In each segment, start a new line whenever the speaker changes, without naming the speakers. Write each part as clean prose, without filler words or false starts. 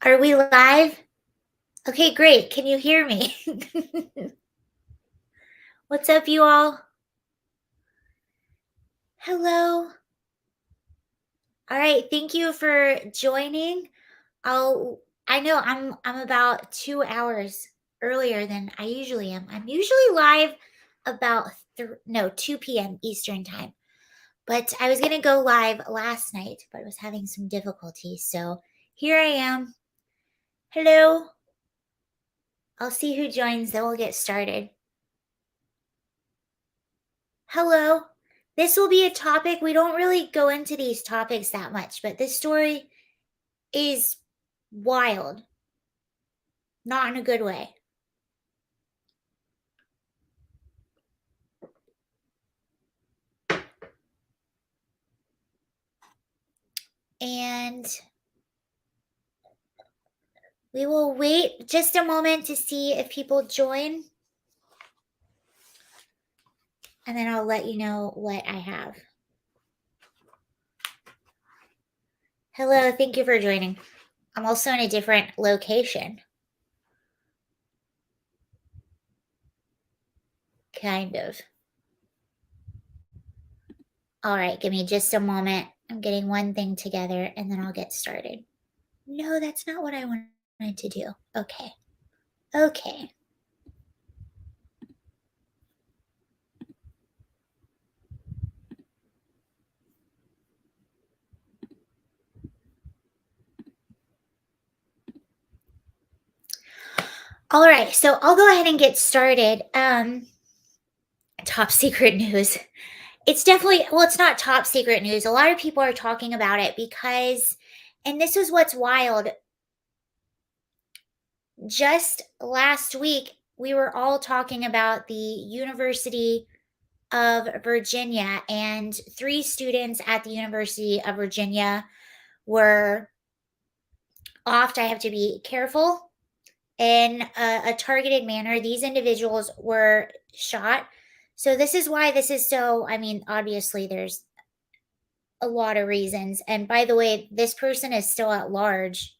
Are we live? Okay, great. Can you hear me? What's up, you all? Hello. All right, thank you for joining. I know I'm about 2 hours earlier than I usually am. I'm usually live about 2 p.m. Eastern time. But I was going to go live last night, but I was having some difficulties. So, here I am. Hello. I'll see who joins, then we'll get started. Hello. This will be a topic. We don't really go into these topics that much, but this story is wild, not in a good way. And we will wait just a moment to see if people join. And then I'll let you know what I have. Hello, thank you for joining. I'm also in a different location. Kind of. All right, give me just a moment. I'm getting one thing together and then I'll get started. No, that's not what I wanted to do. Okay. Okay. All right, so I'll go ahead and get started. Top secret news. It's definitely, well, it's not top secret news. A lot of people are talking about it because, and this is what's wild. Just last week, we were all talking about the University of Virginia, and three students at the University of Virginia were offed. I have to be careful in a targeted manner. These individuals were shot. So this is why this is so, I mean, obviously there's a lot of reasons. And by the way, this person is still at large.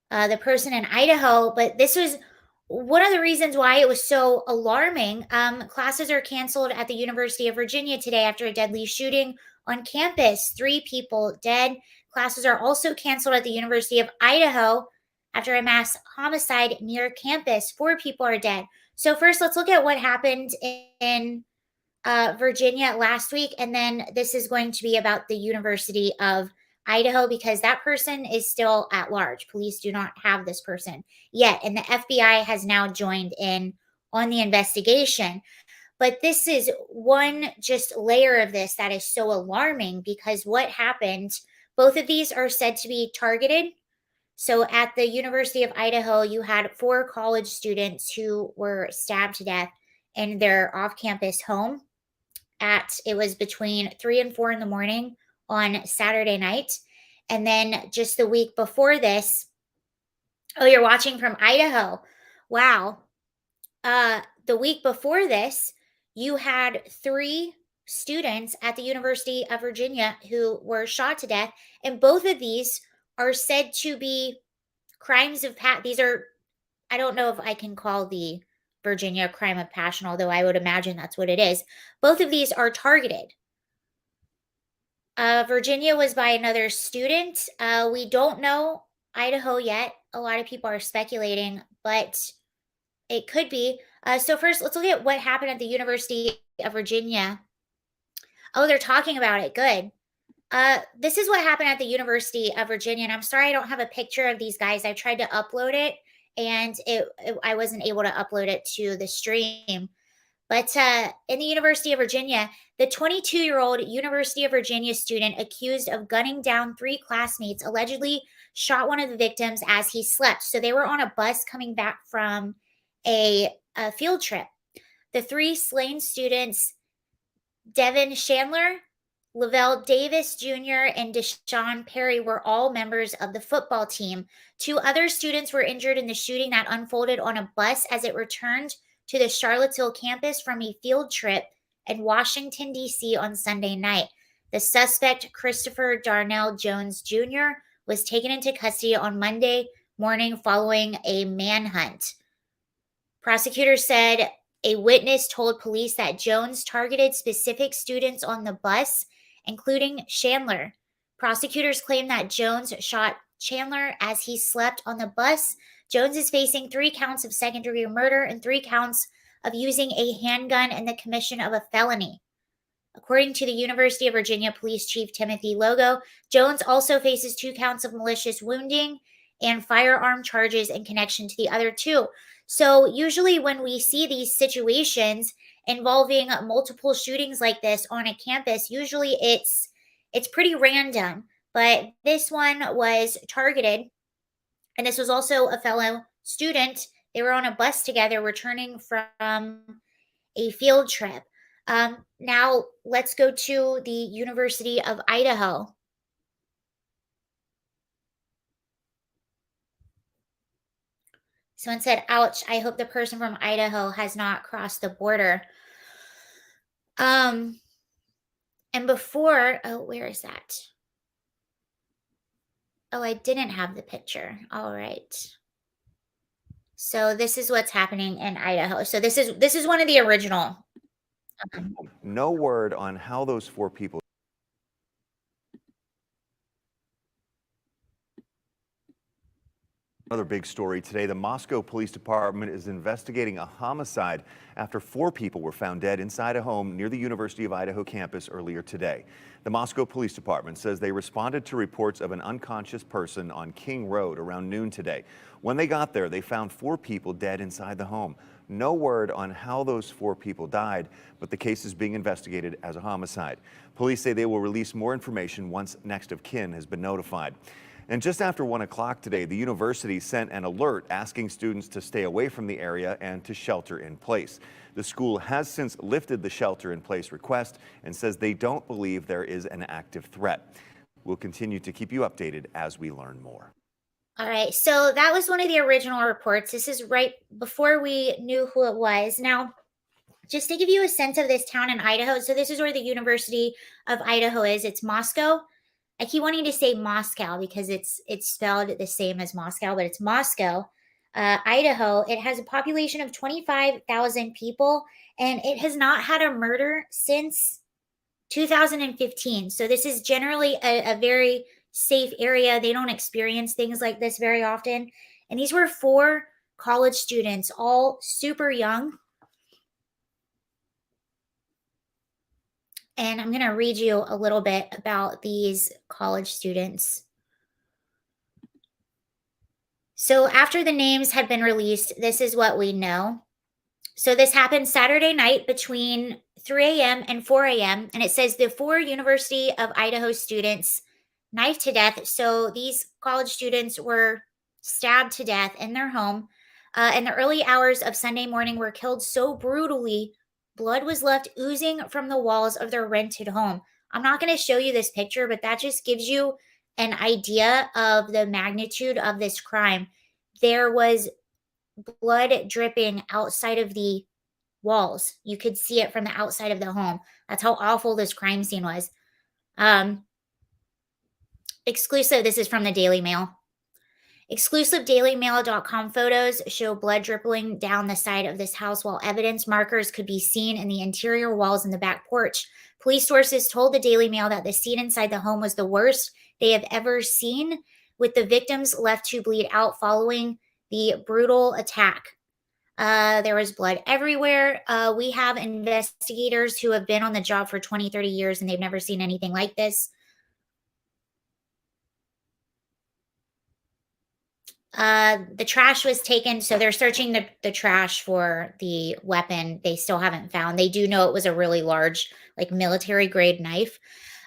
The person in Idaho, but this was one of the reasons why it was so alarming. Classes are canceled at the University of Virginia today after a deadly shooting on campus. 3 people dead. Classes are also canceled at the University of Idaho after a mass homicide near campus. 4 people are dead. So first, let's look at what happened in Virginia last week, and then this is going to be about the University of Idaho because that person is still at large. Police do not have this person yet, and the FBI has now joined in on the investigation. But this is one just layer of this that is so alarming because what happened, both of these are said to be targeted. So at the University of Idaho, you had 4 college students who were stabbed to death in their off campus home at it was between 3 and 4 in the morning on Saturday night. And then just the week before this, oh, you're watching from Idaho. Wow. The week before this, you had 3 students at the University of Virginia who were shot to death, and both of these are said to be crimes of these are, I don't know if I can call the Virginia crime of passion, although I would imagine that's what it is. Both of these are targeted. Virginia was by another student. We don't know Idaho yet. A lot of people are speculating, but it could be. So first, let's look at what happened at the University of Virginia. Oh, they're talking about it. Good. This is what happened at the University of Virginia, and I'm sorry I don't have a picture of these guys. I tried to upload it, and I wasn't able to upload it to the stream. But in the University of Virginia, the 22-year-old University of Virginia student accused of gunning down 3 classmates allegedly shot one of the victims as he slept. So they were on a bus coming back from a field trip. The 3 slain students, Devin Chandler, Lavelle Davis Jr., and Deshaun Perry, were all members of the football team. 2 other students were injured in the shooting that unfolded on a bus as it returned to the Charlottesville campus from a field trip in Washington, D.C. on Sunday night. The suspect, Christopher Darnell Jones Jr., was taken into custody on Monday morning following a manhunt. Prosecutors said a witness told police that Jones targeted specific students on the bus, including Chandler. Prosecutors claim that Jones shot Chandler as he slept on the bus. Jones is facing 3 counts of second-degree murder and 3 counts of using a handgun in the commission of a felony. According to the University of Virginia Police Chief Timothy Logo, Jones also faces 2 counts of malicious wounding and firearm charges in connection to the other two. So, usually, when we see these situations involving multiple shootings like this on a campus, usually it's pretty random. But this one was targeted, and this was also a fellow student. They were on a bus together, returning from a field trip. Now, let's go to the University of Idaho. Someone said, ouch, I hope the person from Idaho has not crossed the border. Um, and before, oh, where is that? Oh, I didn't have the picture. All right. So this is what's happening in Idaho. So this is one of the original.
No word on how those 4 people. Another big story today, the Moscow Police Department is investigating a homicide after 4 people were found dead inside a home near the University of Idaho campus earlier today. The Moscow Police Department says they responded to reports of an unconscious person on King Road around noon today. When they got there, they found 4 people dead inside the home. No word on how those 4 people died, but the case is being investigated as a homicide. Police say they will release more information once next of kin has been notified. And just after 1 o'clock today, the university sent an alert asking students to stay away from the area and to shelter in place. The school has since lifted the shelter in place request and says they don't believe there is an active threat. We'll continue to keep you updated as we learn more.
All right. So that was one of the original reports. This is right before we knew who it was. Now, just to give you a sense of this town in Idaho, so this is where the University of Idaho is. It's Moscow. I keep wanting to say Moscow because it's spelled the same as Moscow, but it's Moscow, Idaho. It has a population of 25,000 people, and it has not had a murder since 2015. So this is generally a very safe area. They don't experience things like this very often. And these were 4 college students, all super young. And I'm going to read you a little bit about these college students. So, after the names had been released, this is what we know. So, this happened Saturday night between 3 a.m. and 4 a.m. And it says the 4 University of Idaho students knifed to death. So, these college students were stabbed to death in their home. In the early hours of Sunday morning, were killed so brutally. Blood was left oozing from the walls of their rented home. I'm not going to show you this picture, but that just gives you an idea of the magnitude of this crime. There was blood dripping outside of the walls. You could see it from the outside of the home. That's how awful this crime scene was. Exclusive, this is from the Daily Mail. Exclusive dailymail.com photos show blood dripping down the side of this house while evidence markers could be seen in the interior walls and the back porch. Police sources told the Daily Mail that the scene inside the home was the worst they have ever seen, with the victims left to bleed out following the brutal attack. There was blood everywhere. We have investigators who have been on the job for 20, 30 years, and they've never seen anything like this. The trash was taken, so they're searching the trash for the weapon. They still haven't found. They do know it was a really large, like military grade knife.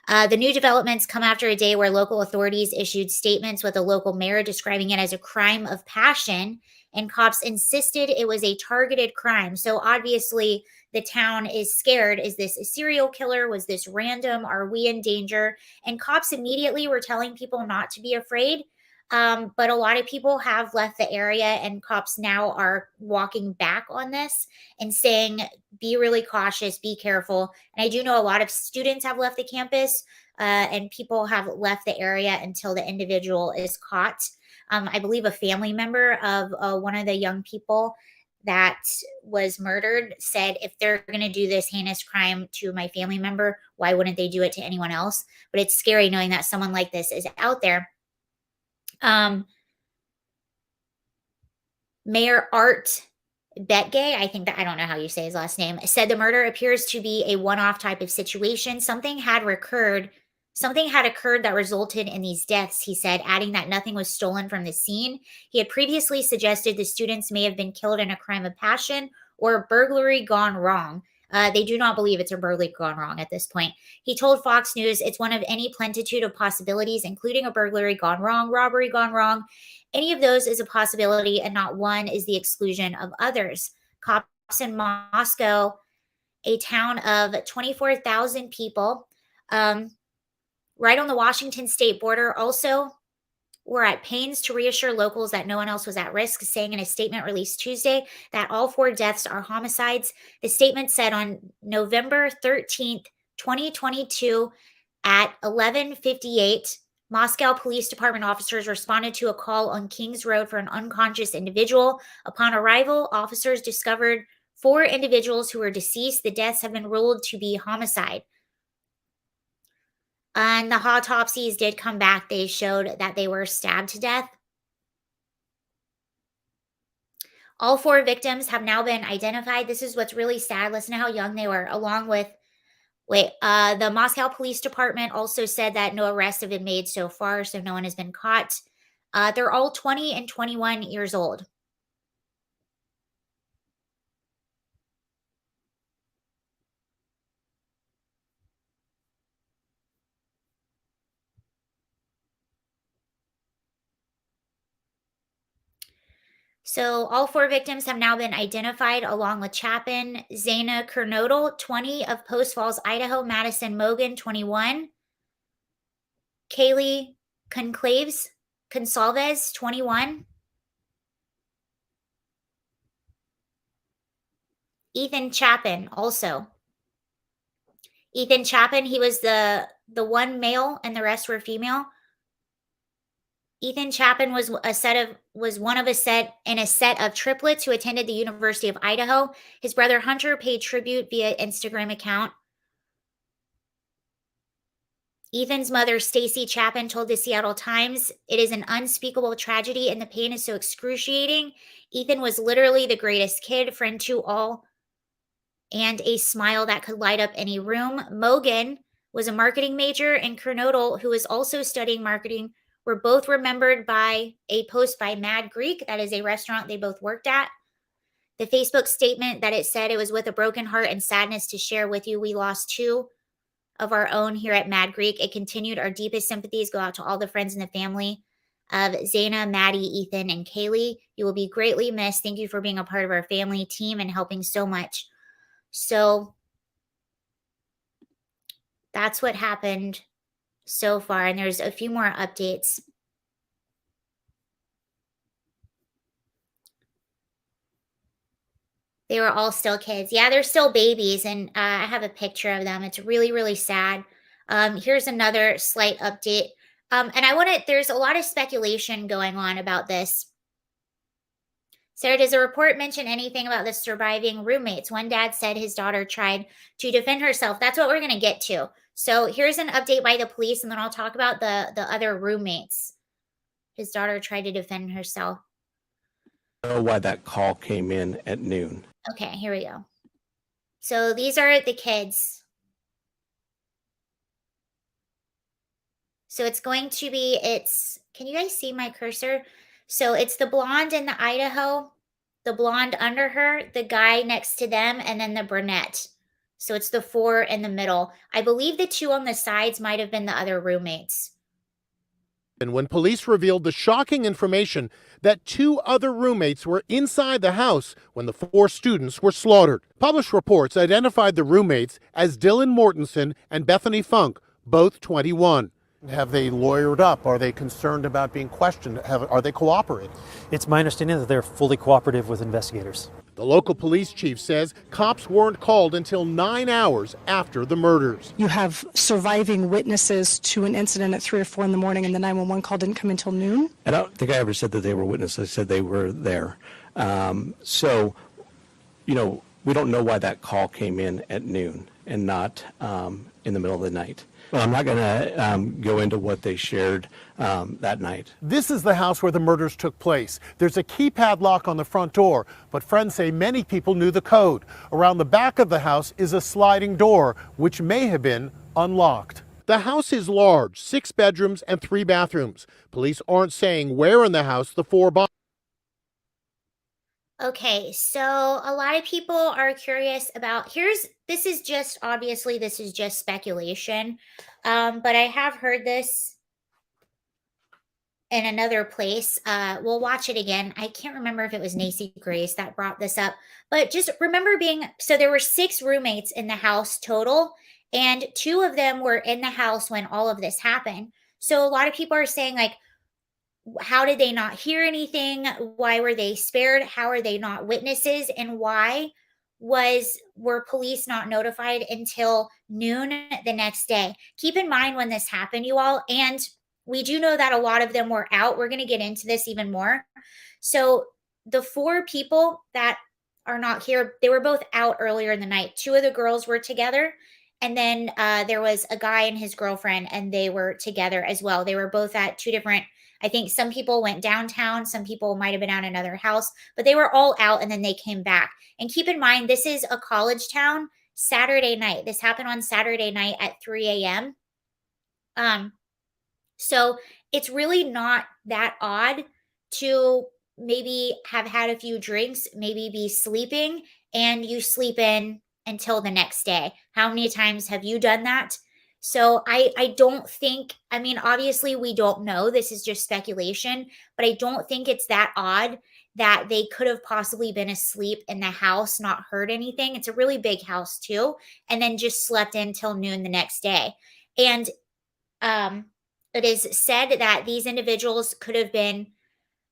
The new developments come after a day where local authorities issued statements with a local mayor describing it as a crime of passion, and cops insisted it was a targeted crime. So obviously, the town is scared. Is this a serial killer? Was this random? Are we in danger? And cops immediately were telling people not to be afraid. But a lot of people have left the area, and cops now are walking back on this and saying, be really cautious, be careful. And I do know a lot of students have left the campus. and people have left the area until the individual is caught. I believe a family member of one of the young people that was murdered said, if they're going to do this heinous crime to my family member, why wouldn't they do it to anyone else? But it's scary knowing that someone like this is out there. Mayor Art Betgay, I don't know how you say his last name, said the murder appears to be a one-off type of situation. Something had occurred that resulted in these deaths, he said, adding that nothing was stolen from the scene. He had previously suggested the students may have been killed in a crime of passion or a burglary gone wrong. They do not believe it's a burglary gone wrong at this point. He told Fox News it's one of any plentitude of possibilities, including a burglary gone wrong, robbery gone wrong. Any of those is a possibility, and not one is the exclusion of others. Cops in Moscow, a town of 24,000 people, right on the Washington state border, also were at pains to reassure locals that no one else was at risk, saying in a statement released Tuesday that all 4 deaths are homicides. The statement said on November 13th, 2022 at 11:58, Moscow Police Department officers responded to a call on Kings Road for an unconscious individual. Upon arrival, officers discovered 4 individuals who were deceased. The deaths have been ruled to be homicide. And the autopsies did come back. They showed that they were stabbed to death. All 4 victims have now been identified. This is what's really sad. Listen to how young they were, along with the Moscow Police Department also said that no arrests have been made so far, so no one has been caught. They're all 20 and 21 years old. So all 4 victims have now been identified, along with Chapin, Zaina Kernodle, 20, of Post Falls, Idaho, Madison Mogan, 21, Kaylee Consalves, 21, Ethan Chapin also. Ethan Chapin, he was the one male and the rest were female. Ethan Chapin was one of a set of triplets who attended the University of Idaho. His brother Hunter paid tribute via Instagram account. Ethan's mother, Stacy Chapin, told the Seattle Times, "It is an unspeakable tragedy and the pain is so excruciating. Ethan was literally the greatest kid, friend to all, and a smile that could light up any room." Mogan was a marketing major, and Kernodle, who was also studying marketing, were both remembered by a post by Mad Greek. That is a restaurant they both worked at. The Facebook statement that it said, "It was with a broken heart and sadness to share with you. We lost 2 of our own here at Mad Greek." It continued, "Our deepest sympathies go out to all the friends and the family of Zaina, Maddie, Ethan, and Kaylee. You will be greatly missed. Thank you for being a part of our family team and helping so much." So that's what happened so far, and there's a few more updates. They were all still kids. Yeah, they're still babies, and I have a picture of them. It's really, really sad. Here's another slight update. And there's a lot of speculation going on about this. Sarah, does the report mention anything about the surviving roommates? One dad said his daughter tried to defend herself. That's what we're going to get to. So here's an update by the police, and then I'll talk about the other roommates. His daughter tried to defend herself.
Know why that call came in at noon.
Okay, here we go. So these are the kids. So it's going to be, can you guys see my cursor? So it's the blonde in the Idaho, the blonde under her, the guy next to them, and then the brunette. So it's the 4 in the middle. I believe the 2 on the sides might have been the other roommates.
And when police revealed the shocking information that 2 other roommates were inside the house when the 4 students were slaughtered. Published reports identified the roommates as Dylan Mortensen and Bethany Funk, both 21. Have they lawyered up? Are they concerned about being questioned? Are they cooperating?
It's my understanding that they're fully cooperative with investigators.
The local police chief says cops weren't called until 9 hours after the murders.
You have surviving witnesses to an incident at 3 or 4 in the morning, and the 911 call didn't come until noon?
I don't think I ever said that they were witnesses. I said they were there. So, we don't know why that call came in at noon and not in the middle of the night. Well, I'm not going to go into what they shared that night.
This is the house where the murders took place. There's a keypad lock on the front door, but friends say many people knew the code. Around the back of the house is a sliding door, which may have been unlocked. The house is large, 6 bedrooms and 3 bathrooms. Police aren't saying where in the house the 4 bodies.
Okay, so a lot of people are curious about this is just speculation. But I have heard this in another place. We'll watch it again. I can't remember if it was Nacy Grace that brought this up, but just remember so there were 6 roommates in the house total, and 2 of them were in the house when all of this happened. So a lot of people are saying, like, how did they not hear anything? Why were they spared? How are they not witnesses? And why were police not notified until noon the next day? Keep in mind when this happened, you all, and we do know that a lot of them were out. We're going to get into this even more. So the 4 people that are not here, they were both out earlier in the night. 2 of the girls were together, and then there was a guy and his girlfriend, and they were together as well. They were both at 2 different, I think some people went downtown, some people might have been at another house, but they were all out and then they came back. And keep in mind, this is a college town. Saturday night. This happened on Saturday night at 3 a.m. So it's really not that odd to maybe have had a few drinks, maybe be sleeping, and you sleep in until the next day. How many times have you done that? So I don't think, I mean, obviously we don't know. This is just speculation, but I don't think it's that odd that they could have possibly been asleep in the house, not heard anything. It's a really big house too, and then just slept in till noon the next day. And it is said that these individuals could have been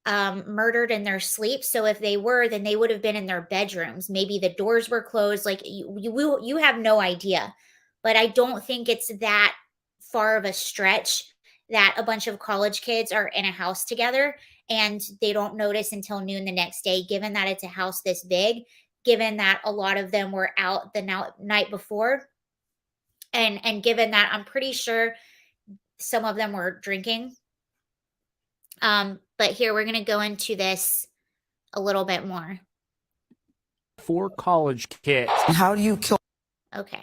murdered in their sleep. So if they were, then they would have been in their bedrooms. Maybe the doors were closed. Like you have no idea. But I don't think it's that far of a stretch that a bunch of college kids are in a house together and they don't notice until noon the next day, given that it's a house this big, given that a lot of them were out the night before, and given that I'm pretty sure some of them were drinking. But here we're going to go into this a little bit more.
4 college kids.
How do you kill?
Okay.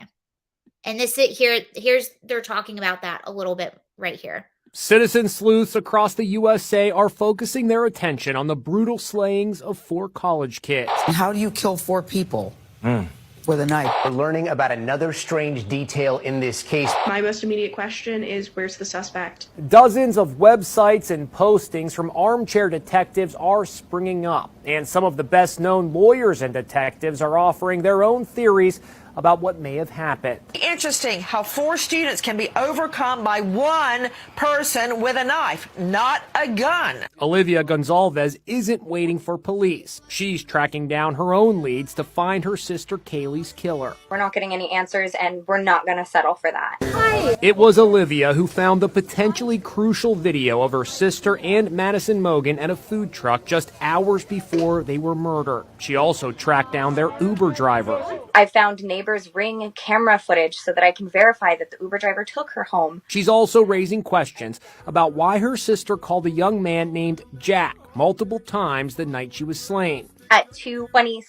And here's they're talking about that a little bit right here.
Citizen sleuths across the USA are focusing their attention on the brutal slayings of 4 college kids.
How do you kill 4 people with a knife?
We're learning about another strange detail in this case.
My most immediate question is, where's the suspect?
Dozens of websites and postings from armchair detectives are springing up, and some of the best known lawyers and detectives are offering their own theories about what may have happened.
Interesting how 4 students can be overcome by 1 person with a knife, not a gun.
Olivia Gonzalez isn't waiting for police. She's tracking down her own leads to find her sister Kaylee's killer.
We're not getting any answers, and we're not going to settle for that.
Hi.
It was Olivia who found the potentially crucial video of her sister and Madison Mogan at a food truck just hours before they were murdered. She also tracked down their Uber driver.
I found neighbors' Ring camera footage so that I can verify that the Uber driver took her home.
She's also raising questions about why her sister called a young man named Jack multiple times the night she was slain.
At 2:26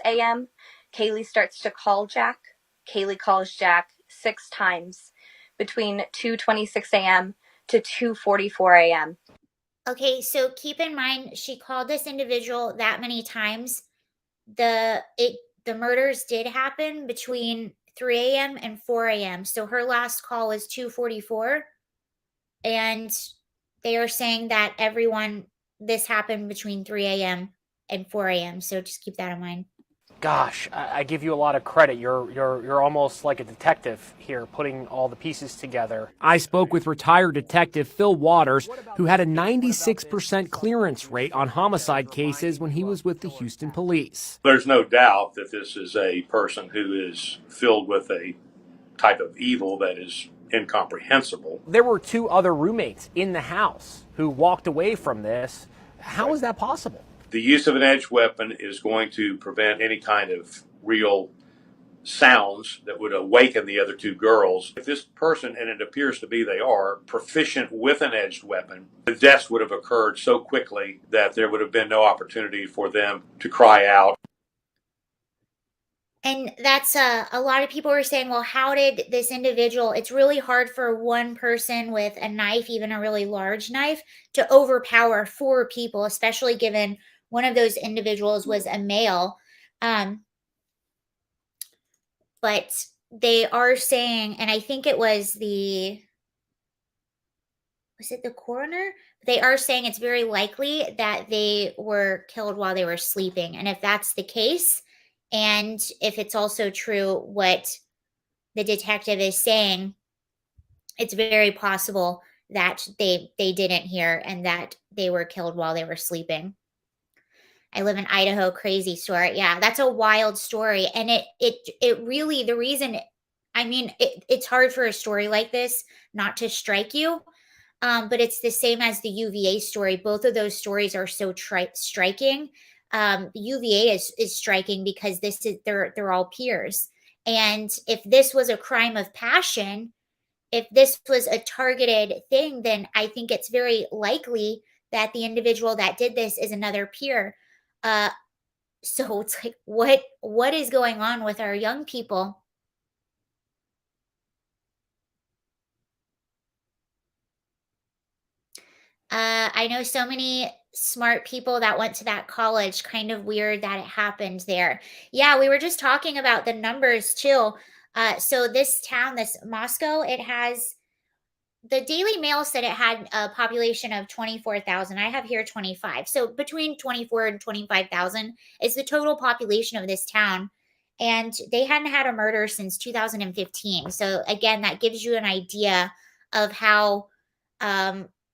a.m., Kaylee starts to call Jack. Kaylee calls Jack 6 times between 2:26 a.m. to 2:44 a.m.
Okay, so keep in mind she called this individual that many times. The murders did happen between 3 a.m. and 4 a.m. So her last call was 2:44, and they are saying that this happened between 3 a.m. and 4 a.m. So just keep that in mind.
Gosh, I give you a lot of credit. You're almost like a detective here, putting all the pieces together. I spoke with retired detective Phil Waters, who had a 96% clearance rate on homicide cases when he was with the Houston Police.
There's no doubt that this is a person who is filled with a type of evil that is incomprehensible.
There were 2 other roommates in the house who walked away from this. How is that possible?
The use of an edged weapon is going to prevent any kind of real sounds that would awaken the other 2 girls. If this person, and it appears to be they are, proficient with an edged weapon, the deaths would have occurred so quickly that there would have been no opportunity for them to cry out.
And that's a lot of people were saying, well, how did this individual, it's really hard for one person with a knife, even a really large knife, to overpower 4 people, especially given one of those individuals was a male. But they are saying, and I think it was the coroner? They are saying it's very likely that they were killed while they were sleeping. And if that's the case, and if it's also true what the detective is saying, it's very possible that they didn't hear and that they were killed while they were sleeping. I live in Idaho, crazy story. Yeah, that's a wild story. And it really, the reason, I mean, it's hard for a story like this not to strike you. But it's the same as the UVA story. Both of those stories are so striking. The UVA is striking because they're all peers. And if this was a crime of passion, if this was a targeted thing, then I think it's very likely that the individual that did this is another peer. So it's like, what is going on with our young people? I know so many smart people that went to that college. Kind of weird that it happened there. Yeah, we were just talking about the numbers too. So this town, this Moscow, it has, the Daily Mail said it had a population of 24,000. I have here 25. So between 24 and 25,000 is the total population of this town. And they hadn't had a murder since 2015. So again, that gives you an idea of how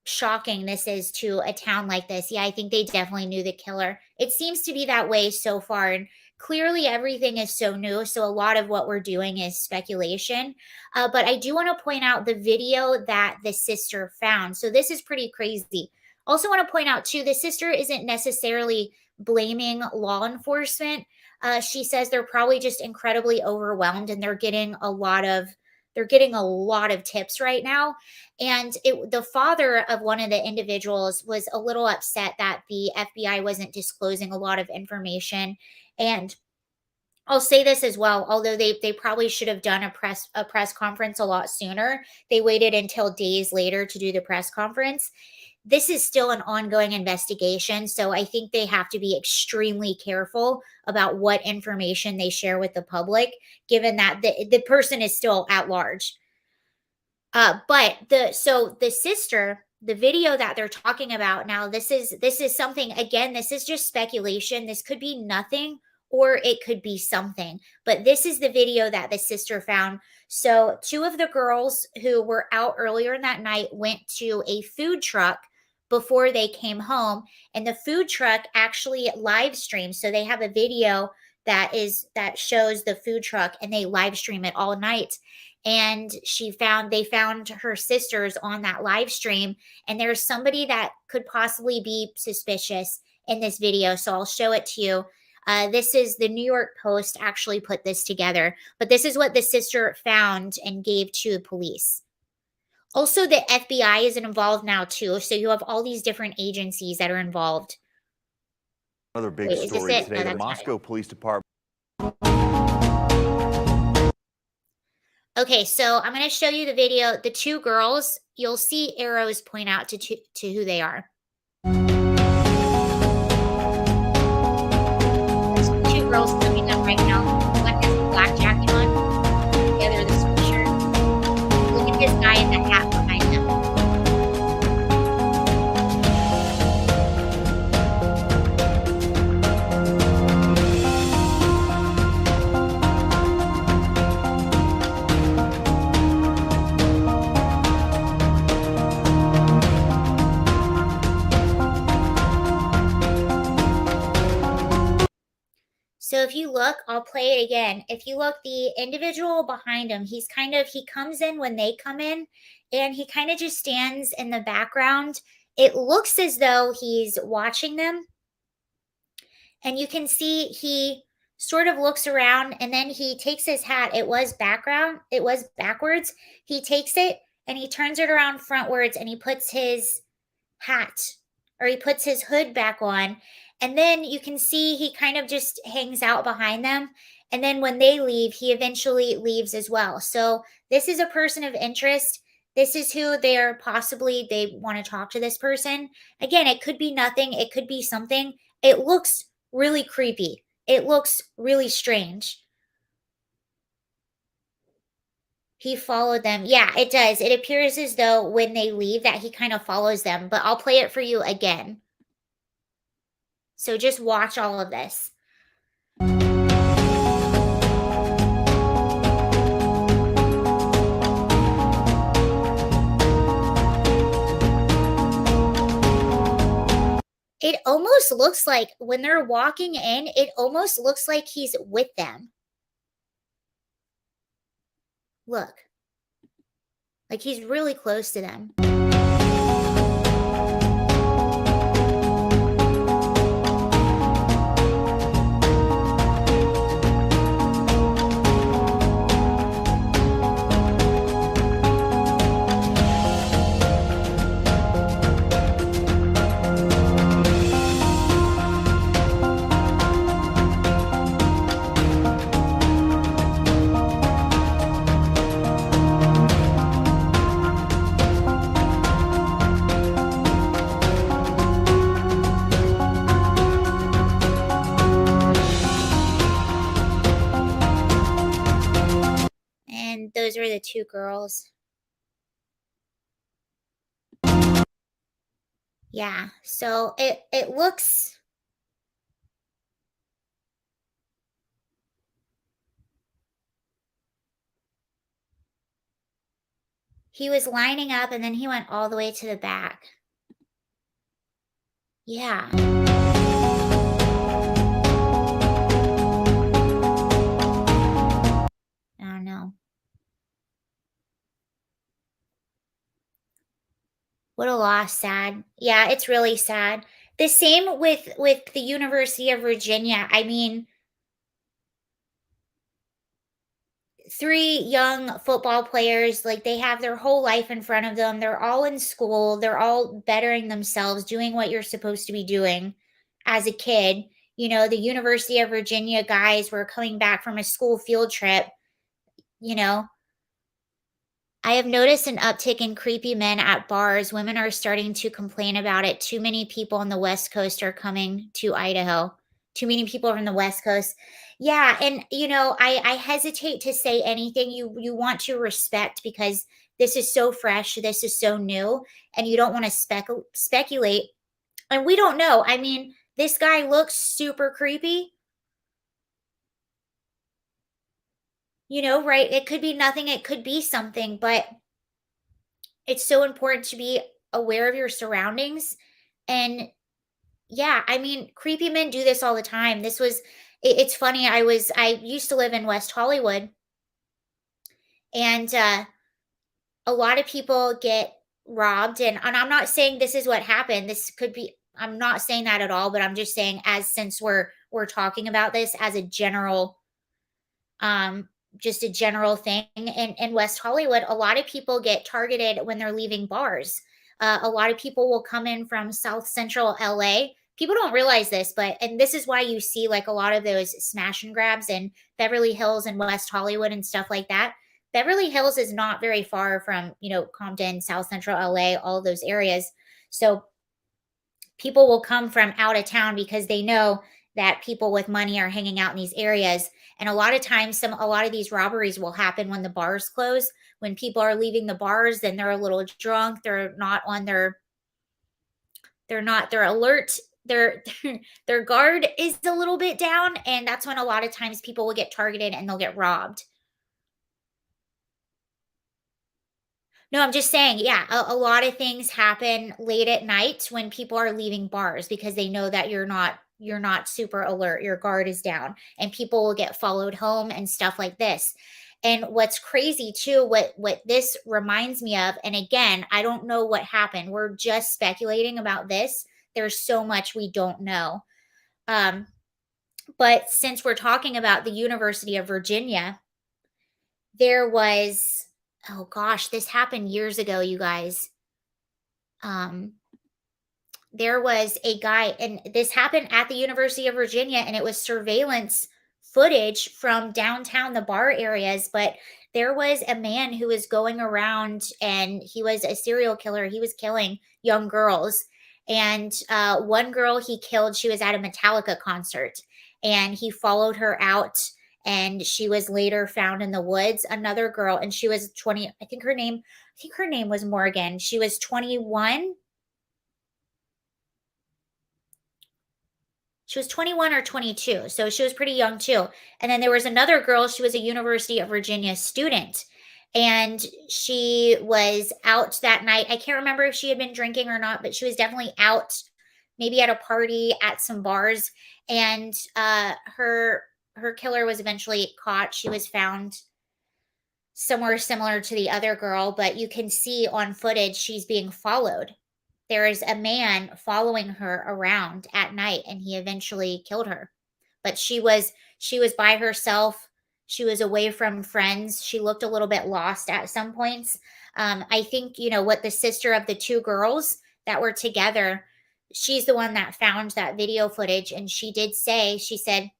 shocking this is to a town like this. Yeah, I think they definitely knew the killer. It seems to be that way so far. And clearly everything is so new. So a lot of what we're doing is speculation. But I do want to point out the video that the sister found. So this is pretty crazy. Also want to point out too, the sister isn't necessarily blaming law enforcement. She says they're probably just incredibly overwhelmed and they're getting a lot of tips right now. And the father of one of the individuals was a little upset that the FBI wasn't disclosing a lot of information. And I'll say this as well, although they probably should have done a press conference a lot sooner. They waited until days later to do the press conference. This is still an ongoing investigation, so I think they have to be extremely careful about what information they share with the public, given that the person is still at large. But the sister, the video that they're talking about now, this is something, again, this is just speculation. This could be nothing or it could be something. But this is the video that the sister found. So 2 of the girls who were out earlier in that night went to a food truck before they came home, and the food truck actually live streams. So they have a video that shows the food truck and they live stream it all night. And they found her sisters on that live stream, and there's somebody that could possibly be suspicious in this video. So I'll show it to you. This is the New York Post actually put this together, but this is what the sister found and gave to the police. Also, the FBI is involved now too. So you have all these different agencies that are involved.
Another big story today, the Moscow Police Department.
Okay, so I'm going to show you the video. The 2 girls, you'll see arrows point out to who they are. There's 2 girls coming up right now. One has the black jacket on, the other the sweatshirt. Look at this guy in the hat behind him. So if you look, I'll play it again. If you look, the individual behind him, he comes in when they come in, and he kind of just stands in the background. It looks as though he's watching them, and you can see he sort of looks around, and then he takes his hat. It was backwards. He takes it and he turns it around frontwards, and he puts his hat, or he puts his hood back on. And then you can see he kind of just hangs out behind them. And then when they leave, he eventually leaves as well. So this is a person of interest. This is who they want to talk to this person. Again, it could be nothing, it could be something. It looks really creepy. It looks really strange. He followed them. Yeah, it does. It appears as though when they leave that he kind of follows them, but I'll play it for you again. So just watch all of this. It almost looks like when they're walking in, it almost looks like he's with them. Look. Like he's really close to them. And those are the two girls. Yeah, so it looks he was lining up and then he went all the way to the back. Yeah. I don't know. What a loss, sad. Yeah, it's really sad. The same with the University of Virginia. I mean, 3 young football players, like, they have their whole life in front of them. They're all in school. They're all bettering themselves, doing what you're supposed to be doing as a kid. You know, the University of Virginia guys were coming back from a school field trip, you know, I have noticed an uptick in creepy men at bars. Women are starting to complain about it. Too many people on the West Coast are coming to Idaho. Too many people from the West Coast. Yeah, and I hesitate to say anything. You want to respect because this is so fresh, this is so new, and you don't want to speculate. And we don't know. I mean, this guy looks super creepy. Right? It could be nothing, it could be something, but it's so important to be aware of your surroundings. And yeah, I mean, creepy men do this all the time. It's funny. I used to live in West Hollywood, and a lot of people get robbed. And I'm not saying this is what happened. This could be, I'm not saying that at all, but I'm just saying, since we're talking about this as a general, just a general thing in West Hollywood, a lot of people get targeted when they're leaving bars. A lot of people will come in from South Central LA. People don't realize this, and this is why you see like a lot of those smash and grabs in Beverly Hills and West Hollywood and stuff like that. Beverly Hills is not very far from, Compton, South Central LA, all of those areas. So people will come from out of town because they know that people with money are hanging out in these areas. And a lot of times, a lot of these robberies will happen when the bars close. When people are leaving the bars, then they're a little drunk. They're not on their alert. Their guard is a little bit down. And that's when a lot of times people will get targeted and they'll get robbed. No, I'm just saying, yeah, a lot of things happen late at night when people are leaving bars because they know that you're not you're not super alert, your guard is down, and people will get followed home and stuff like this. And what's crazy too, what this reminds me of, and again, I don't know what happened. We're just speculating about this. There's so much we don't know. Um, but since we're talking about the University of Virginia, there was, oh gosh, this happened years ago, you guys. There was a guy, and this happened at the University of Virginia, and it was surveillance footage from downtown, the bar areas. But there was a man who was going around, and he was a serial killer. He was killing young girls. And one girl he killed, she was at a Metallica concert, and he followed her out, and she was later found in the woods. Another girl, and she was 20, I think her name was Morgan. She was 21. She was 21 or 22, so she was pretty young too. And then there was another girl, she was a University of Virginia student, and she was out that night. I can't remember if she had been drinking or not, but she was definitely out, maybe at a party at some bars, and her killer was eventually caught. She was found somewhere similar to the other girl, but you can see on footage she's being followed. There is a man following her around at night, and he eventually killed her. But she was by herself. She was away from friends. She looked a little bit lost at some points. I think, what the sister of the two girls that were together, she's the one that found that video footage, and she did say, she said,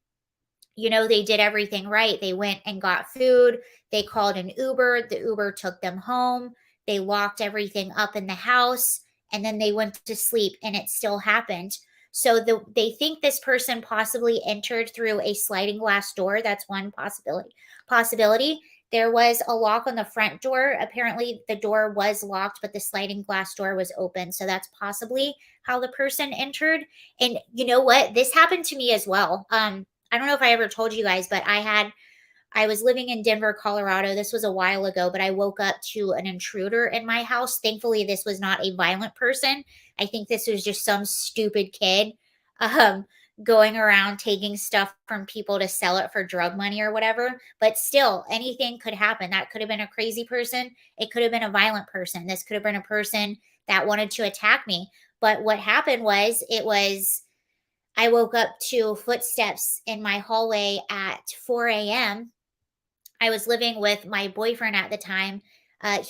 they did everything right. They went and got food. They called an Uber. The Uber took them home. They locked everything up in the house, and then they went to sleep, and it still happened. So they think this person possibly entered through a sliding glass door. That's one possibility. There was a lock on the front door. Apparently the door was locked, but the sliding glass door was open. So that's possibly how the person entered. And you know what? This happened to me as well. I don't know if I ever told you guys, but I was living in Denver, Colorado. This was a while ago, but I woke up to an intruder in my house. Thankfully, this was not a violent person. I think this was just some stupid kid going around taking stuff from people to sell it for drug money or whatever. But still, anything could happen. That could have been a crazy person. It could have been a violent person. This could have been a person that wanted to attack me. But what happened was, I woke up to footsteps in my hallway at 4 a.m. I was living with my boyfriend at the time.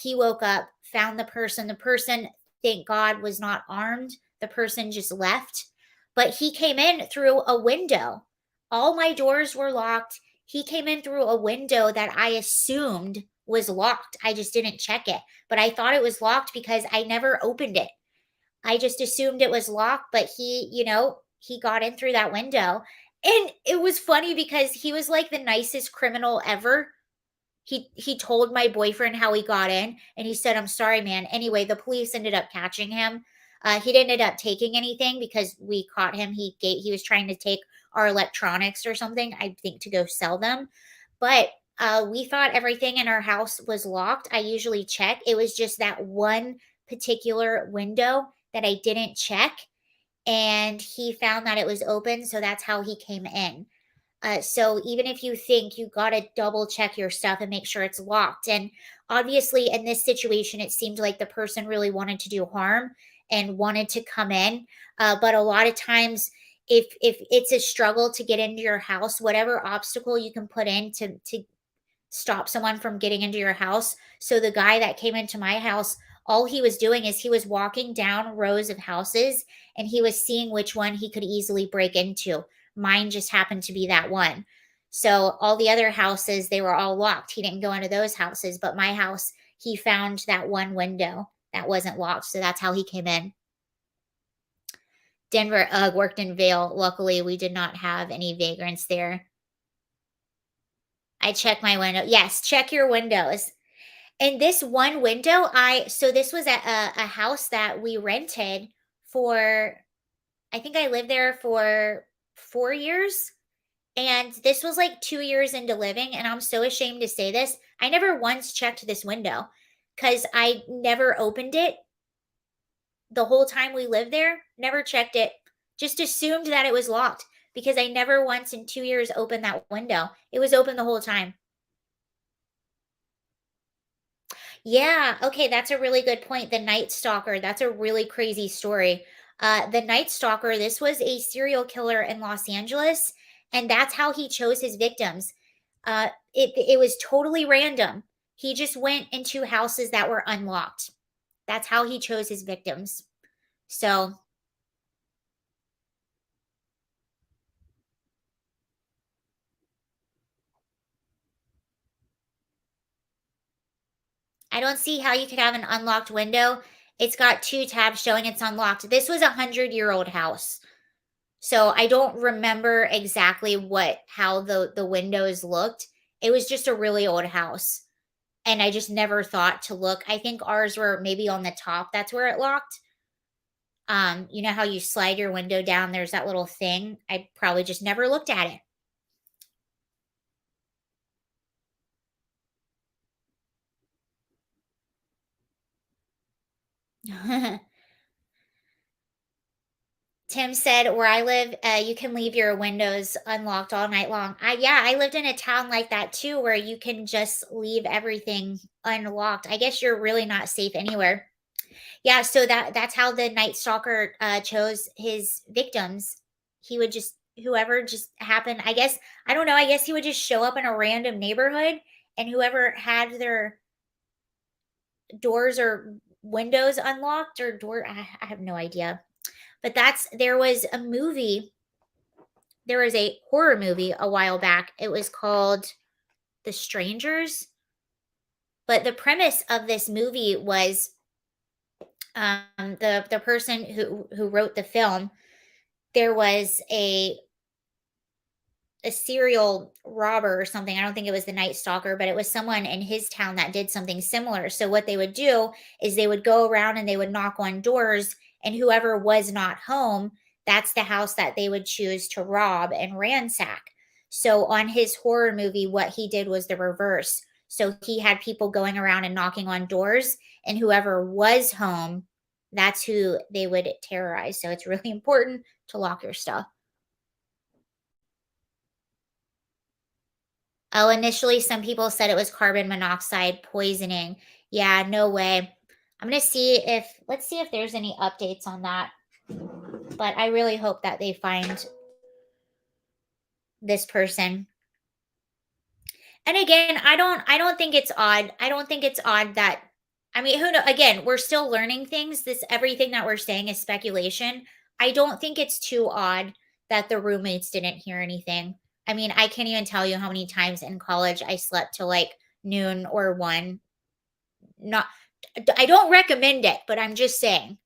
He woke up, found the person. The person, thank God, was not armed. The person just left. But he came in through a window. All my doors were locked. He came in through a window that I assumed was locked. I just didn't check it. But I thought it was locked because I never opened it. I just assumed it was locked, but he got in through that window. And it was funny because he was like the nicest criminal ever. He told my boyfriend how he got in, and he said, "I'm sorry, man." Anyway, the police ended up catching him. He didn't end up taking anything because we caught him. He was trying to take our electronics or something, I think, to go sell them. But we thought everything in our house was locked. I usually check. It was just that one particular window that I didn't check, and he found that it was open, so that's how he came in. So even if you think, you got to double check your stuff and make sure it's locked. And obviously in this situation, it seemed like the person really wanted to do harm and wanted to come in. But a lot of times, if it's a struggle to get into your house, whatever obstacle you can put in to stop someone from getting into your house. So the guy that came into my house, all he was doing is he was walking down rows of houses, and he was seeing which one he could easily break into. Mine just happened to be that one. So all the other houses, they were all locked. He didn't go into those houses, but my house, he found that one window that wasn't locked. So that's how he came in. Denver worked in Vail. Luckily, we did not have any vagrants there. I check my window. Yes, check your windows. And this one window, so this was at a house that we rented for, I think I lived there for 4 years. And this was like 2 years into living. And I'm so ashamed to say this. I never once checked this window because I never opened it the whole time we lived there. Never checked it. Just assumed that it was locked. because I never once in 2 years opened that window. It was open the whole time. Yeah, okay, that's a really good point. The Night Stalker, that's a really crazy story. The Night Stalker, this was a serial killer in Los Angeles, and that's how he chose his victims. It was totally random. He just went into houses that were unlocked. That's how he chose his victims. So I don't see how you could have an unlocked window. It's got 2 tabs showing it's unlocked. This was a 100-year-old house. So I don't remember exactly how the windows looked. It was just a really old house, and I just never thought to look. I think ours were maybe on the top. That's where it locked. You know how you slide your window down, there's that little thing. I probably just never looked at it. Tim said, "Where I live, you can leave your windows unlocked all night long." Yeah, I lived in a town like that too, where you can just leave everything unlocked. I guess you're really not safe anywhere. Yeah, so that's how the Night Stalker chose his victims. He would just whoever just happened. I guess I don't know. I guess he would just show up in a random neighborhood, and whoever had their doors or windows unlocked or door, I have no idea. But there was a movie, there was a horror movie a while back. It was called The Strangers. But the premise of this movie was the person who wrote the film, there was a serial robber or something. I don't think it was the Night Stalker, but it was someone in his town that did something similar. So what they would do is they would go around and they would knock on doors, and whoever was not home, that's the house that they would choose to rob and ransack. So on his horror movie, what he did was the reverse. So he had people going around and knocking on doors, and whoever was home, that's who they would terrorize. So it's really important to lock your stuff. Oh, initially, some people said it was carbon monoxide poisoning. Yeah, no way. I'm gonna let's see if there's any updates on that. But I really hope that they find this person. And again, I don't think it's odd. I don't think it's odd that I mean, who know again, we're still learning things. This everything that we're saying is speculation. I don't think it's too odd that the roommates didn't hear anything. I mean, I can't even tell you how many times in college I slept till like noon or 1. Not I don't recommend it, but I'm just saying.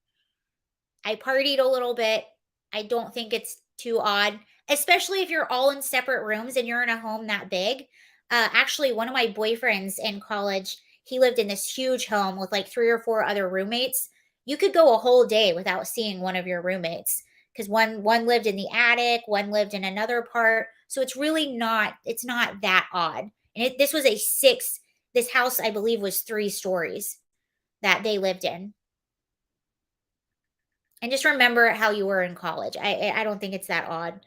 I partied a little bit. I don't think it's too odd, especially if you're all in separate rooms and you're in a home that big. Actually, one of my boyfriends in college, he lived in this huge home with like 3 or 4 other roommates. You could go a whole day without seeing one of your roommates because one lived in the attic, one lived in another part. So it's not that odd. And this was this house I believe was 3 stories that they lived in. And just remember how you were in college. I don't think it's that odd.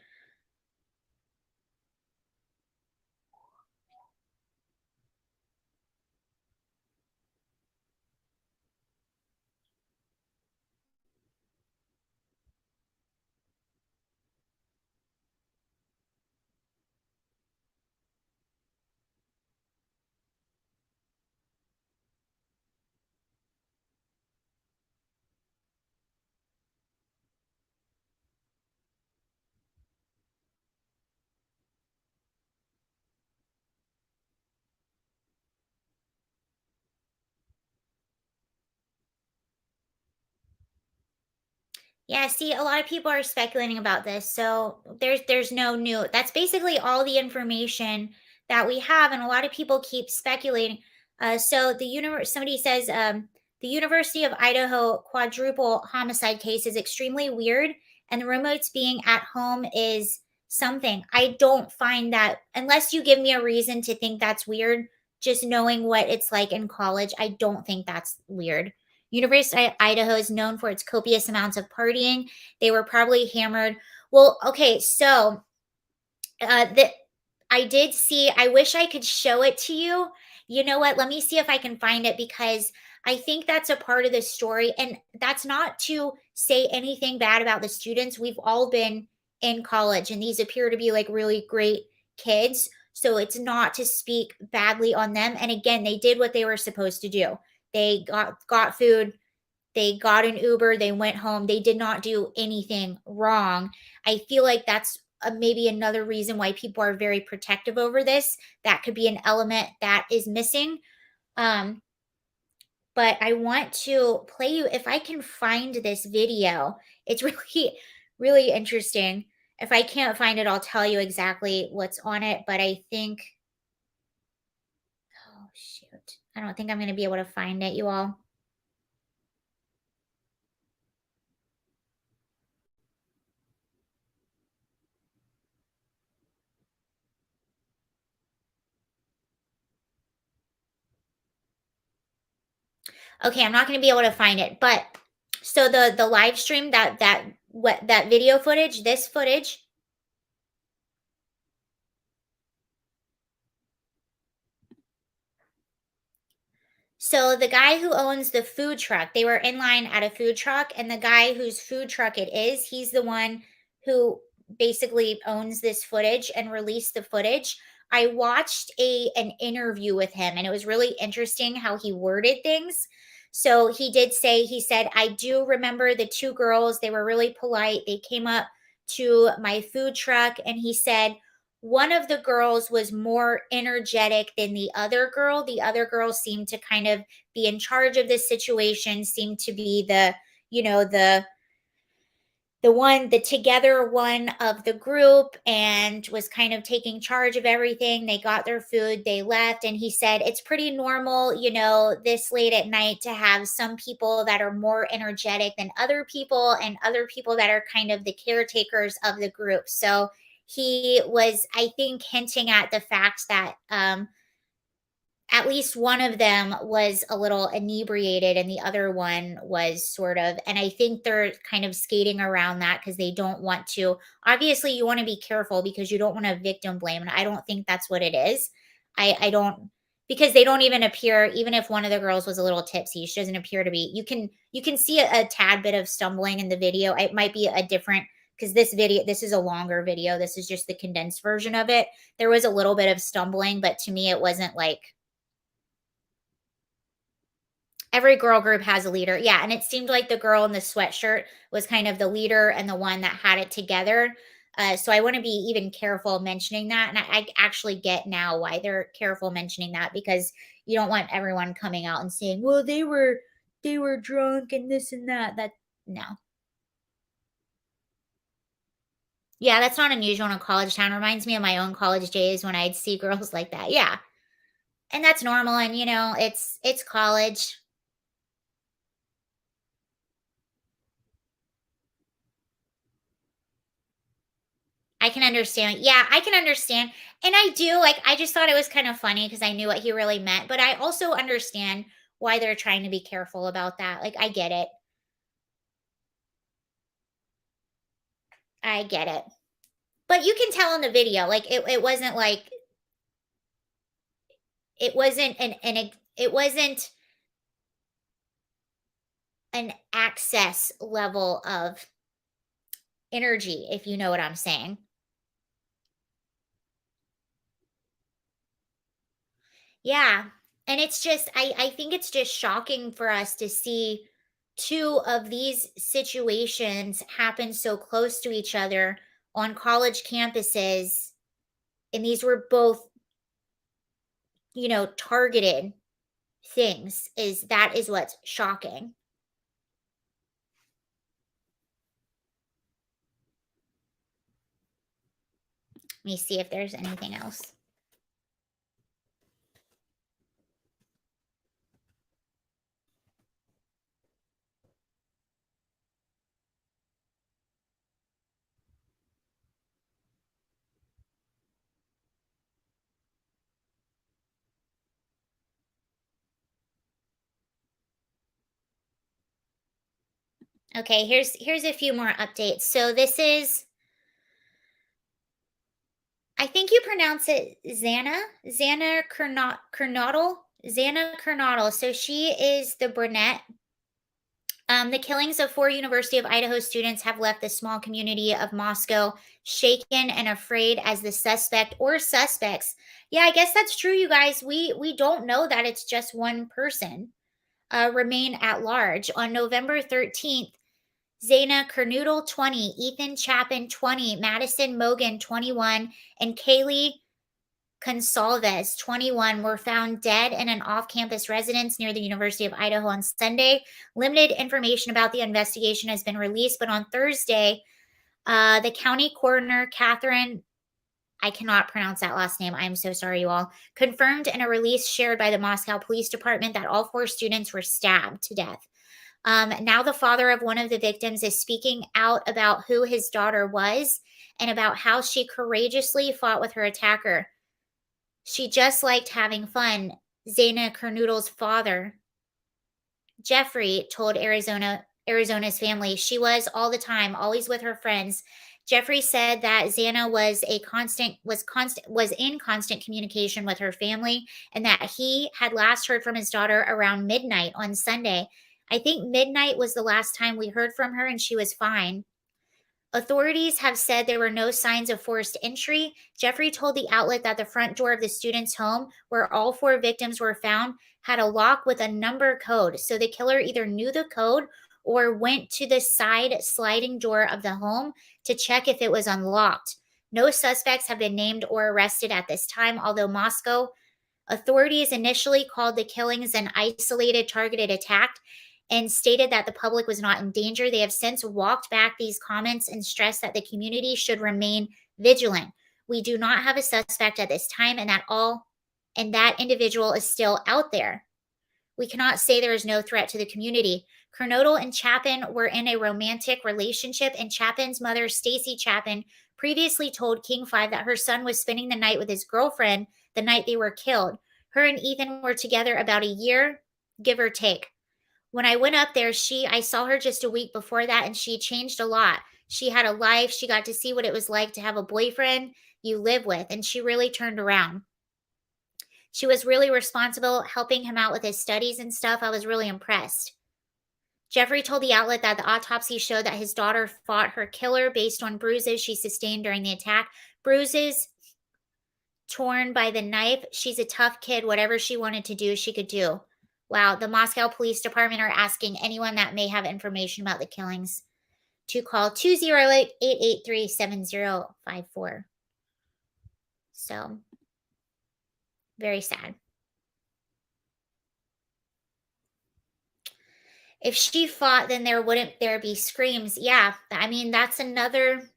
Yeah, see, a lot of people are speculating about this. So there's no new. That's basically all the information that we have, and a lot of people keep speculating. So somebody says the University of Idaho quadruple homicide case is extremely weird, and the roommates being at home is something. I don't find that unless you give me a reason to think that's weird. Just knowing what it's like in college, I don't think that's weird. University of Idaho is known for its copious amounts of partying. They were probably hammered. Well, okay, so That I did see. I wish I could show it to you. You know what? Let me see if I can find it because I think that's a part of the story. And that's not to say anything bad about the students. We've all been in college, and these appear to be like really great kids. So it's not to speak badly on them. And again, they did what they were supposed to do. They got food, they got an Uber, they went home. They did not do anything wrong. I feel like that's maybe another reason why people are very protective over this. That could be an element that is missing. Um, but I want to play you if I can find this video. It's really, really interesting. If I can't find it, I'll tell you exactly what's on it. But I think, oh, shoot. I don't think I'm going to be able to find it, you all. Okay, I'm not going to be able to find it, but so the live stream that video footage, this footage. So the guy who owns the food truck, they were in line at a food truck, and the guy whose food truck it is, he's the one who basically owns this footage and released the footage. I watched an interview with him, and it was really interesting how he worded things. So he did say, he said, I do remember the two girls, they were really polite. They came up to my food truck, and he said, one of the girls was more energetic than the other girl. The other girl seemed to kind of be in charge of this situation, seemed to be the, you know, the together one of the group, and was kind of taking charge of everything. They got their food, they left, and he said it's pretty normal, this late at night to have some people that are more energetic than other people, and other people that are kind of the caretakers of the group. So he was, I think, hinting at the fact that at least one of them was a little inebriated and the other one was sort of, and I think they're kind of skating around that because they don't want to, obviously you want to be careful because you don't want to victim blame, and I don't think that's what it is. I don't, because they don't even appear, even if one of the girls was a little tipsy, she doesn't appear to be. You can see a tad bit of stumbling in the video. It might be a different, because this is a longer video, this is just the condensed version of it. There was a little bit of stumbling, but to me it wasn't like, every girl group has a leader. Yeah, and it seemed like the girl in the sweatshirt was kind of the leader and the one that had it together. So I want to be even careful mentioning that. And I actually get now why they're careful mentioning that, because you don't want everyone coming out and saying, well, they were drunk and this and that. That, no. Yeah, that's not unusual in a college town. Reminds me of my own college days when I'd see girls like that. Yeah. And that's normal. And it's college. I can understand. Yeah, I can understand. And I do, like, I just thought it was kind of funny because I knew what he really meant. But I also understand why they're trying to be careful about that. Like, I get it. I get it. But you can tell in the video, like, it wasn't like, it wasn't it wasn't an access level of energy, if you know what I'm saying. Yeah. And it's just, I think it's just shocking for us to see two of these situations happen so close to each other on college campuses. And these were both, targeted things. That is what's shocking. Let me see if there's anything else. Okay, here's a few more updates. So this is I think you pronounce it Xana Kernodle. So she is the brunette. The killings of 4 University of Idaho students have left the small community of Moscow shaken and afraid as the suspect or suspects. Yeah, I guess that's true, you guys. We don't know that it's just one person. Remain at large. On November 13th, Zaina Kernoodle, 20, Ethan Chapin, 20, Madison Mogan, 21, and Kaylee Consalves, 21, were found dead in an off campus residence near the University of Idaho on Sunday. Limited information about the investigation has been released, but on Thursday, the county coroner, Catherine, I cannot pronounce that last name. I'm so sorry, you all, confirmed in a release shared by the Moscow Police Department that all 4 students were stabbed to death. Now, the father of one of the victims is speaking out about who his daughter was and about how she courageously fought with her attacker. She just liked having fun, Zaina Kernoodle's father, Jeffrey, told Arizona's family. She was all the time, always with her friends. Jeffrey said that Xana was in constant communication with her family, and that he had last heard from his daughter around midnight on Sunday. I think midnight was the last time we heard from her, and she was fine. Authorities have said there were no signs of forced entry. Jeffrey told the outlet that the front door of the student's home, where all 4 victims were found, had a lock with a number code. So the killer either knew the code or went to the side sliding door of the home to check if it was unlocked. No suspects have been named or arrested at this time, although Moscow authorities initially called the killings an isolated targeted attack and stated that the public was not in danger. They have since walked back these comments and stressed that the community should remain vigilant. We do not have a suspect at this time, and that individual is still out there. We cannot say there is no threat to the community. Kernodle and Chapin were in a romantic relationship, and Chapin's mother, Stacy Chapin, previously told King 5 that her son was spending the night with his girlfriend the night they were killed. Her and Ethan were together about a year, give or take. When I went up there, I saw her just a week before that, and she changed a lot. She had a life. She got to see what it was like to have a boyfriend you live with, and she really turned around. She was really responsible, helping him out with his studies and stuff. I was really impressed. Jeffrey told the outlet that the autopsy showed that his daughter fought her killer based on bruises she sustained during the attack. Bruises torn by the knife. She's a tough kid. Whatever she wanted to do, she could do. Wow, the Moscow Police Department are asking anyone that may have information about the killings to call 208-883-7054. So, very sad. If she fought, then wouldn't there be screams? Yeah, I mean, that's another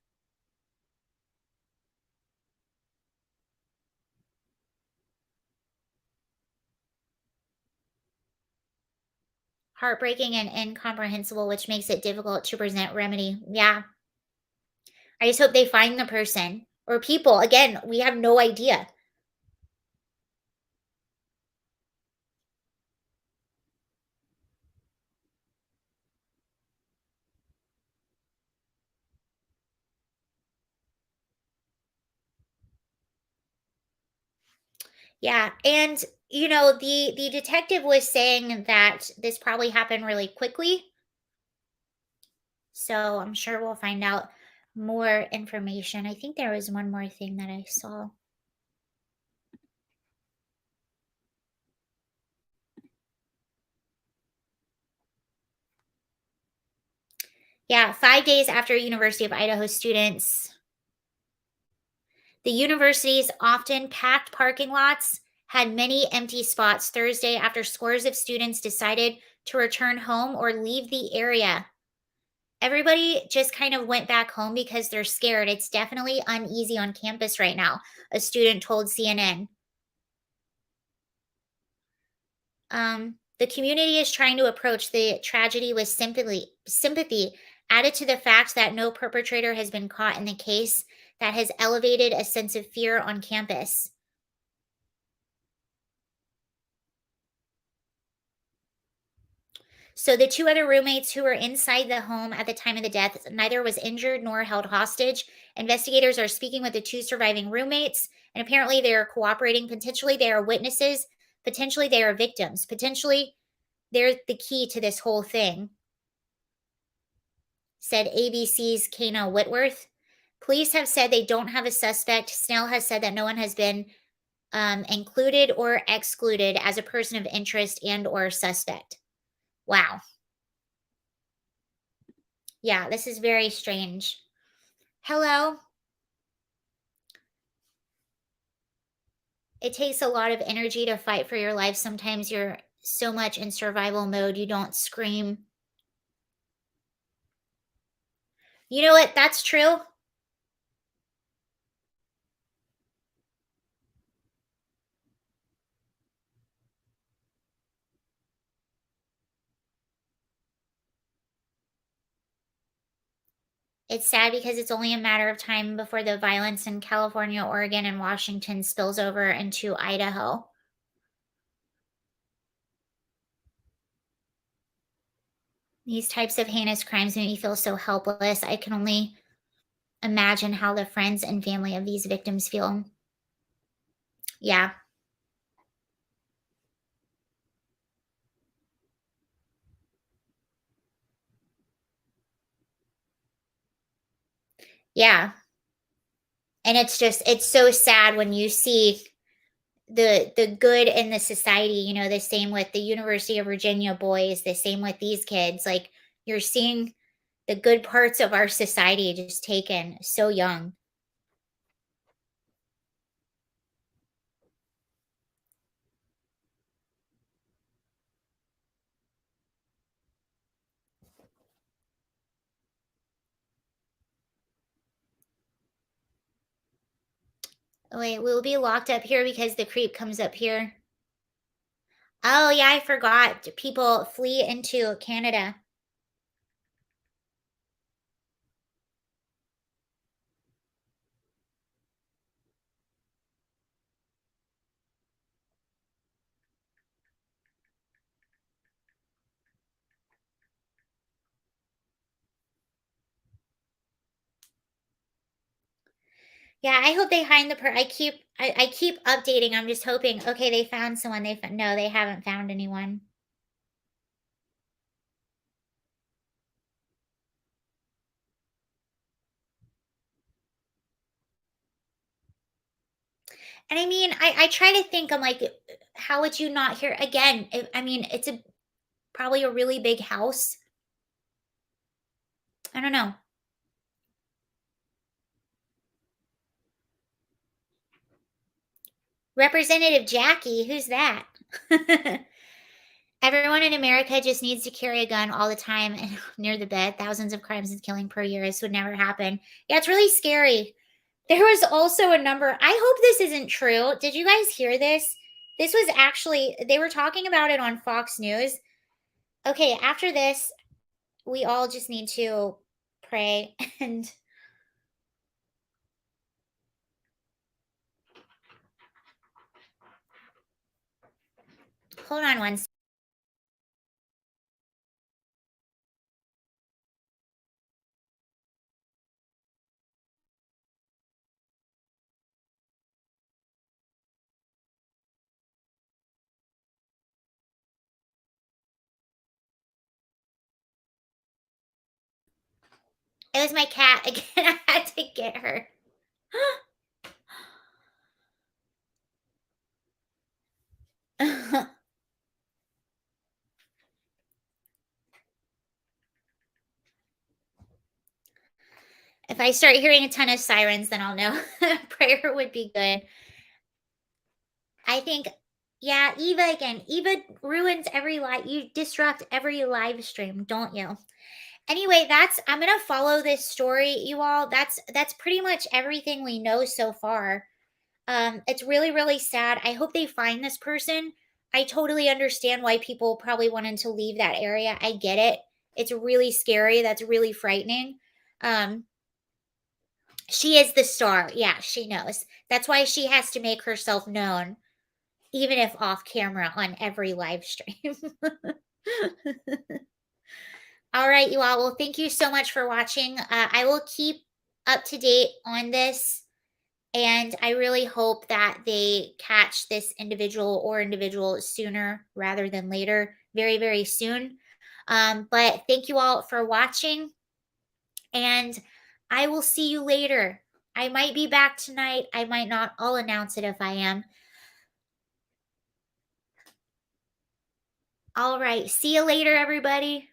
heartbreaking and incomprehensible, which makes it difficult to present remedy. Yeah. I just hope they find the person or people. Again, we have no idea. Yeah, and the detective was saying that this probably happened really quickly. So I'm sure we'll find out more information. I think there was one more thing that I saw. Yeah, 5 days after University of Idaho students. The university's often packed parking lots had many empty spots Thursday after scores of students decided to return home or leave the area. Everybody just kind of went back home because they're scared. It's definitely uneasy on campus right now, a student told CNN. The community is trying to approach the tragedy with sympathy, added to the fact that no perpetrator has been caught in the case that has elevated a sense of fear on campus. So the two other roommates who were inside the home at the time of the death, neither was injured nor held hostage. Investigators are speaking with the two surviving roommates, and apparently they are cooperating. Potentially they are witnesses. Potentially they are victims. Potentially they're the key to this whole thing, said ABC's Kana Whitworth. Police have said they don't have a suspect. Snell has said that no one has been included or excluded as a person of interest and or suspect. Wow. Yeah, this is very strange. Hello? It takes a lot of energy to fight for your life. Sometimes you're so much in survival mode, you don't scream. You know what? That's true. It's sad because it's only a matter of time before the violence in California, Oregon, and Washington spills over into Idaho. These types of heinous crimes make me feel so helpless. I can only imagine how the friends and family of these victims feel. Yeah. Yeah. And it's so sad when you see the good in the society, you know, the same with the University of Virginia boys, the same with these kids. Like, you're seeing the good parts of our society just taken so young. Wait, we'll be locked up here because the creep comes up here. Oh, yeah, I forgot. People flee into Canada. Yeah, I hope they find the I keep updating. I'm just hoping, okay, they found someone. No, they haven't found anyone. And I mean, I try to think, I'm like, how would you not hear again? I mean, it's probably a really big house. I don't know. Representative Jackie, who's that? Everyone in America just needs to carry a gun all the time and near the bed. Thousands of crimes and killing per year. This would never happen. Yeah, it's really scary. There was also a number. I hope this isn't true. Did you guys hear this? This was actually, they were talking about it on Fox News. Okay, after this, we all just need to pray and hold on one. It was my cat again. I had to get her. If I start hearing a ton of sirens, then I'll know prayer would be good. I think, yeah, Eva again. Eva ruins every live. You disrupt every live stream, don't you? Anyway, I'm gonna follow this story, you all. That's pretty much everything we know so far. It's really, really sad. I hope they find this person. I totally understand why people probably wanted to leave that area. I get it. It's really scary. That's really frightening. Um, she is the star. Yeah, she knows. That's why she has to make herself known, even if off camera on every live stream. All right, you all. Well, thank you so much for watching. I will keep up to date on this, and I really hope that they catch this individual or individuals sooner rather than later, very, very soon. But thank you all for watching, and I will see you later. I might be back tonight. I might not. I'll announce it if I am. All right. See you later, everybody.